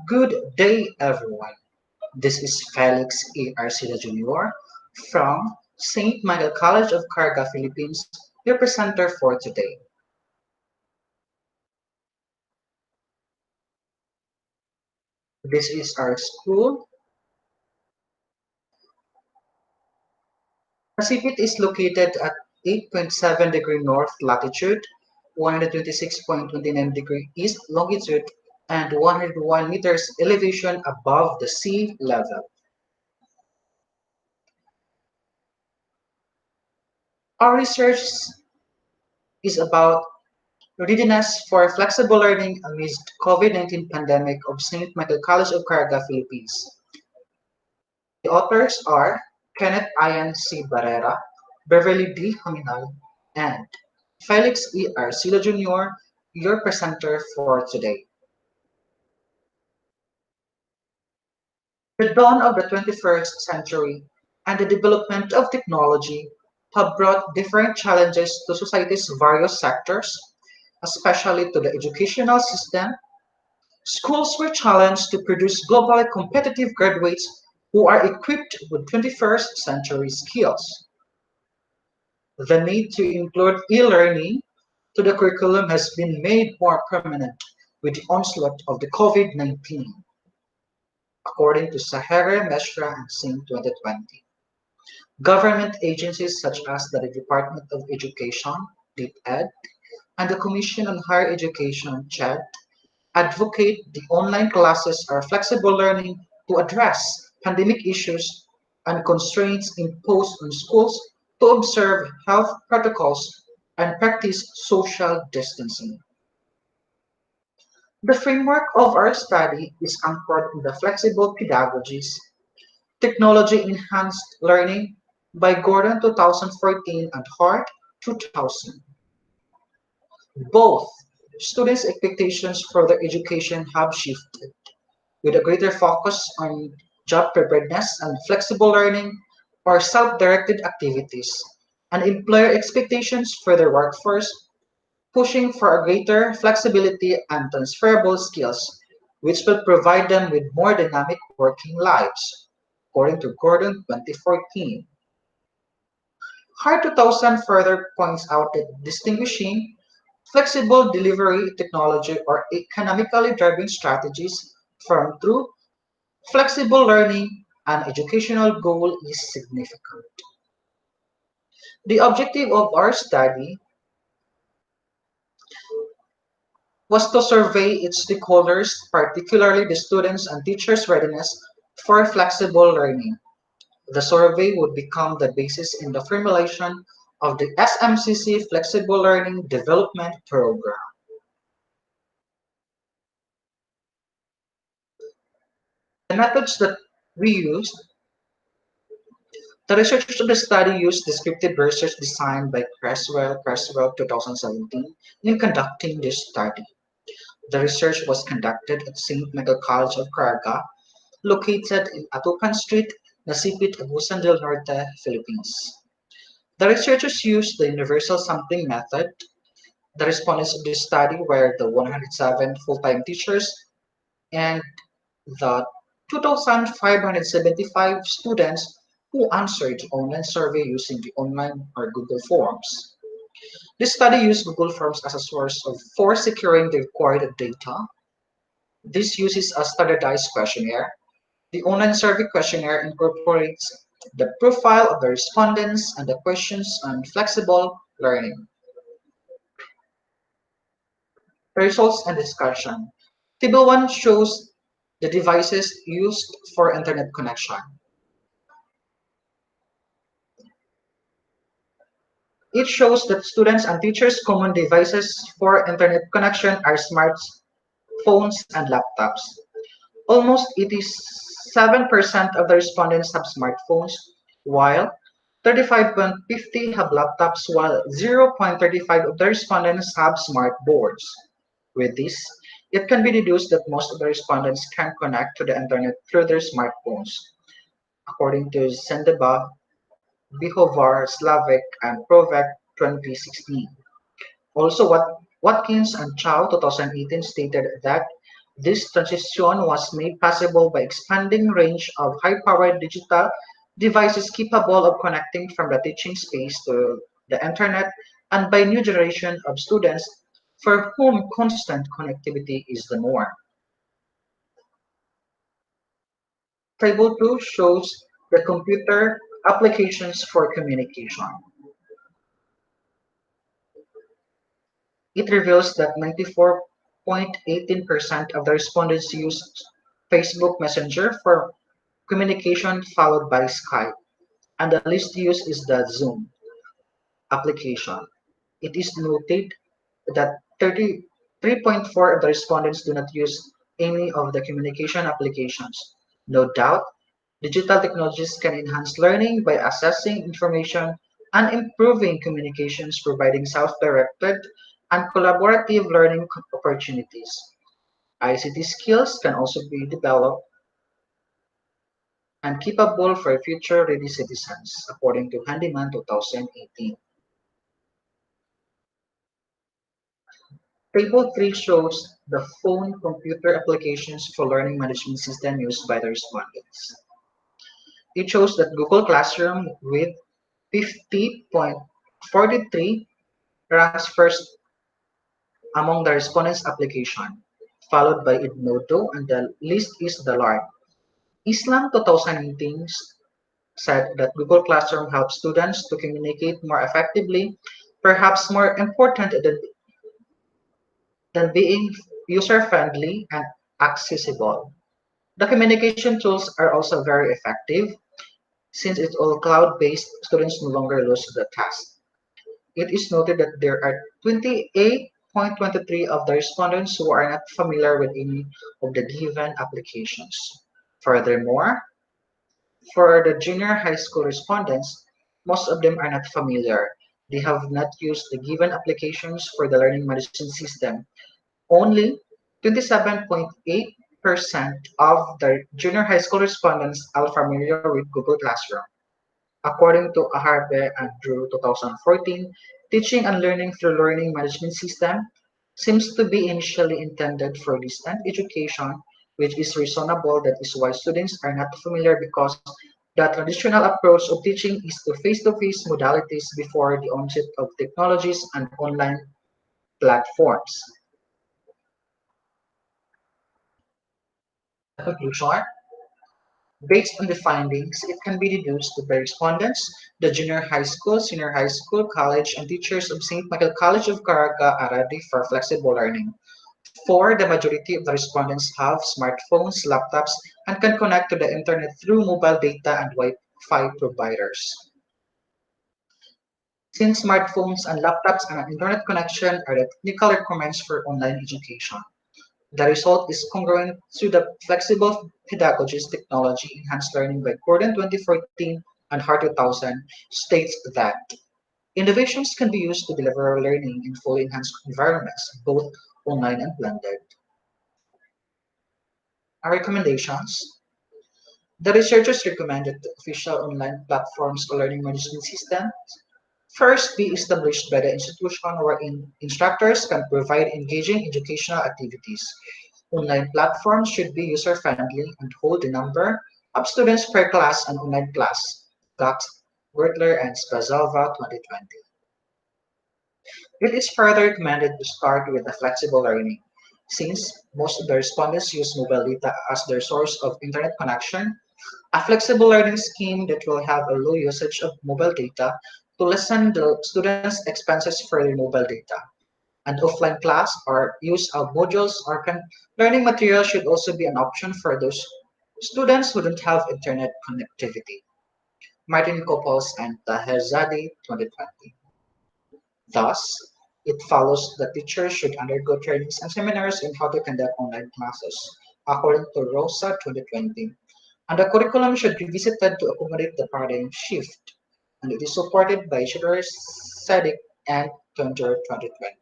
Good day, everyone. This is Felix E. Arcilla Jr. from St. Michael College of Caraga, Philippines, your presenter for today. This is our school. Pacific is located at 8.7 degree north latitude, 126.29 degree east longitude, and 101 meters elevation above the sea level. Our research is about readiness for flexible learning amidst COVID-19 pandemic of St. Michael College of Caraga, Philippines. The authors are Kenneth Ian C. Barrera, Beverly D. Haminal, and Felix E. Arcilla Jr., your presenter for today. The dawn of the 21st century and the development of technology have brought different challenges to society's various sectors, especially to the educational system. Schools were challenged to produce globally competitive graduates who are equipped with 21st century skills. The need to include e-learning to the curriculum has been made more permanent with the onslaught of the COVID-19, according to Sahara Meshra and Singh 2020. Government agencies such as the Department of Education, DepEd, and the Commission on Higher Education, CHED, advocate the online classes or flexible learning to address pandemic issues and constraints imposed on schools to observe health protocols and practice social distancing. The framework of our study is anchored in the flexible pedagogies, technology-enhanced learning by Gordon 2014 and Hart 2000. Both students' expectations for their education have shifted, with a greater focus on job preparedness and flexible learning or self-directed activities, and employer expectations for their workforce, pushing for a greater flexibility and transferable skills, which will provide them with more dynamic working lives, according to Gordon 2014. Hart 2000 further points out that distinguishing flexible delivery technology or economically driven strategies from true flexible learning and educational goal is significant. The objective of our study was to survey its stakeholders, particularly the students and teachers' readiness for flexible learning. The survey would become the basis in the formulation of the SMCC Flexible Learning Development Program. The methods that we used, the research of the study used descriptive research designed by Creswell 2017 in conducting this study. The research was conducted at St. Michael College of Caraga, located in Atupan Street, Nasipit, Agusan del Norte, Philippines. The researchers used the universal sampling method. The respondents of this study were the 107 full-time teachers and the 2,575 students who answered the online survey using the online or Google Forms. This study used Google Forms as a source for securing the required data. This uses a standardized questionnaire. The online survey questionnaire incorporates the profile of the respondents and the questions on flexible learning. The results and discussion. Table 1 shows the devices used for internet connection. It shows that students and teachers' common devices for internet connection are smartphones and laptops. Almost 87% of the respondents have smartphones, while 35.50 have laptops, while 0.35 of the respondents have smart boards. With this, it can be deduced that most of the respondents can connect to the internet through their smartphones, according to Sendeba, Bihovar, Slavik, and Provec 2016. Also, Watkins and Chow 2018 stated that This transition was made possible by expanding range of high-powered digital devices capable of connecting from the teaching space to the internet and by new generation of students for whom constant connectivity is the norm. Table 2 shows the computer applications for communication. It reveals that 94.18% of the respondents used Facebook Messenger for communication followed by Skype, and the least used is the Zoom application. It is noted that 33.4 of the respondents do not use any of the communication applications. No doubt, digital technologies can enhance learning by accessing information and improving communications, providing self-directed and collaborative learning opportunities. ICT skills can also be developed and capable for future-ready citizens, according to Handyman 2018. Table 3 shows the phone computer applications for learning management system used by the respondents. It shows that Google Classroom with 50.43 ranks first among the respondents' application, followed by Edmodo, and the list is the large. Islam 2018 said that Google Classroom helps students to communicate more effectively, perhaps more important than being user-friendly and accessible. The communication tools are also very effective. Since it's all cloud-based, students no longer lose the task. It is noted that there are 28.23 of the respondents who are not familiar with any of the given applications. Furthermore, for the junior high school respondents, most of them are not familiar. They have not used the given applications for the learning management system. Only 27.8% of the junior high school respondents are familiar with Google Classroom. According to Aharbe and Drew 2014, teaching and learning through learning management system seems to be initially intended for distant education, which is reasonable. That is why students are not familiar because the traditional approach of teaching is to face-to-face modalities before the onset of technologies and online platforms. Conclusion. Based on the findings, it can be deduced that the respondents, the junior high school, senior high school, college, and teachers of St. Michael College of Caraga are ready for flexible learning. For the majority of the respondents have smartphones, laptops, and can connect to the internet through mobile data and Wi-Fi providers. Since smartphones and laptops and an internet connection are the technical requirements for online education, the result is congruent to the flexible pedagogies technology enhanced learning by Gordon 2014 and Hart 2000 states that innovations can be used to deliver learning in fully enhanced environments, both online and blended. Our recommendations. The researchers recommended the official online platforms for learning management systems first be established by the institution wherein instructors can provide engaging educational activities. Online platforms should be user-friendly and hold the number of students per class and online class. Gax, Wertler, and Spazova 2020. It is further recommended to start with the flexible learning. Since most of the respondents use mobile data as their source of internet connection, a flexible learning scheme that will have a low usage of mobile data to lessen the students' expenses for their mobile data. An offline class or use of modules or learning material should also be an option for those students who don't have internet connectivity. Martin Kopos and Taherzadi 2020. Thus, it follows that teachers should undergo trainings and seminars in how to conduct online classes, according to Rosa 2020. And the curriculum should be visited to accommodate the paradigm shift, and it is supported by Schroeder, Sedic, and Tunger 2020.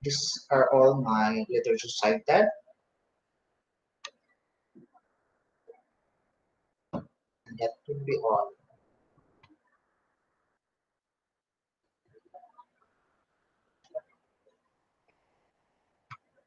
These are all my literature cited, and that would be all.